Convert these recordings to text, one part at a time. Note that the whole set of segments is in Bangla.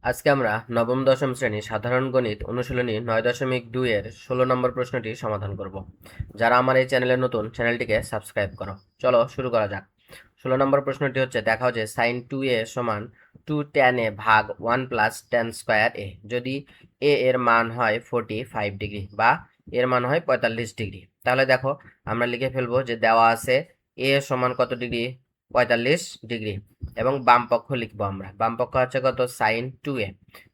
আজকে আমরা নবম দশম শ্রেণী সাধারণ গণিত অনুশীলনী 9.2 এর 16 নম্বর প্রশ্নটি সমাধান করব। যারা আমার এই চ্যানেলে নতুন, চ্যানেলটিকে সাবস্ক্রাইব করো। চলো শুরু করা যাক। 16 নম্বর প্রশ্নটি হচ্ছে, দেখাও যে sin 2a সমান 2 tan a ভাগ 1 প্লাস tan স্কোয়ার a যদি a এর মান হয় 45 ডিগ্রি বা এর মান হয় 45 ডিগ্রি। তাহলে দেখো আমরা লিখে ফেলবো যে দেওয়া আছে a সমান কত ডিগ্রি, 45 ডিগ্রি, এবং বাম পক্ষ লিখবো আমরা। বাম পক্ষ হচ্ছে কত, সাইন 2a।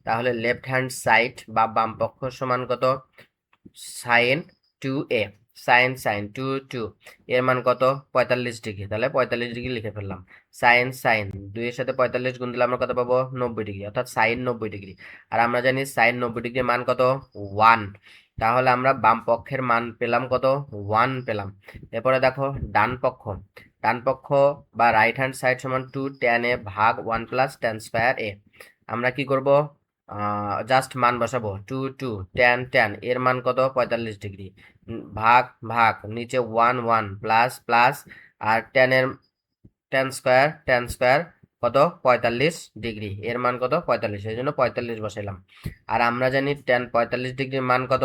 তাহলে লেফট হ্যান্ড সাইড বা বাম পক্ষ সমান কত, sine 2a। Sine sine two two এর মান কত, 45 ডিগ্রি। তাহলে 45 ডিগ্রি লিখে ফেললাম। সাইন সাইন 2 এর সাথে 45 গুণ দিলে আমরা কত পাবো, 90 ডিগ্রি, অর্থাৎ সাইন 90 ডিগ্রি। আর আমরা জানি সাইন 90 ডিগ্রির মান কত, 1। তাহলে আমরা বাম পক্ষের মান পেলাম কত, 1 পেলাম। এরপরে দেখো ডান পক্ষ। ডান পক্ষ বা রাইট হ্যান্ড সাইড সমান 2 tan a ভাগ 1 প্লাস tan স্কোয়ার a। আমরা কি করব, জাস্ট মান বসাবো। 2 2 tan tan এর মান কত, 45 ডিগ্রি, ভাগ ভাগ নিচে 1 1 প্লাস প্লাস, আর tan স্কোয়ার কত, 45 ডিগ্রি, এর মান কত, 45, এই জন্য 45 বসাইলাম। আর আমরা জানি tan 45 ডিগ্রির মান কত,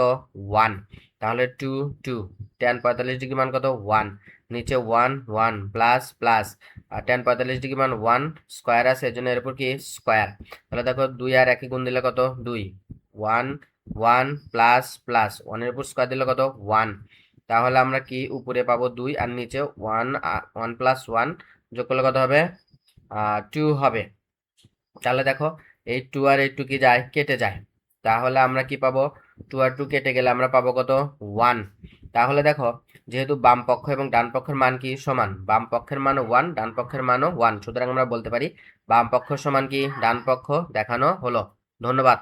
1। তাহলে 2 2 tan 45 ডিগ্রি মান কত, 1, নিচে 1 1 প্লাস প্লাস, আর tan 45 ডিগ্রি মান 1 স্কোয়ার আছে, এর জন্য এর উপর কি স্কোয়ার। তাহলে দেখো 2 আর 1 গুণ দিলে কত, 2, 1 1 প্লাস প্লাস 1 এর উপর স্কোয়ার দিলে কত, 1। তাহলে আমরা কি উপরে পাবো 2 আর নিচে 1, 1 প্লাস 1 যোগ করলে কত হবে, 2 হবে। তাহলে দেখো এই 2 আর এই 2 কি যায়, কেটে যায়। তাহলে আমরা কি পাবো, 2 আর 2 কেটে গেলে আমরা পাবো কত, 1। তাহলে দেখো যেহেতু বাম পক্ষ এবং ডান পক্ষের মান কি সমান, বাম পক্ষের মানও 1, ডান পক্ষের মানও 1, সুতরাং আমরা বলতে পারি বাম পক্ষ সমান কি ডান পক্ষ দেখানো হলো। ধন্যবাদ।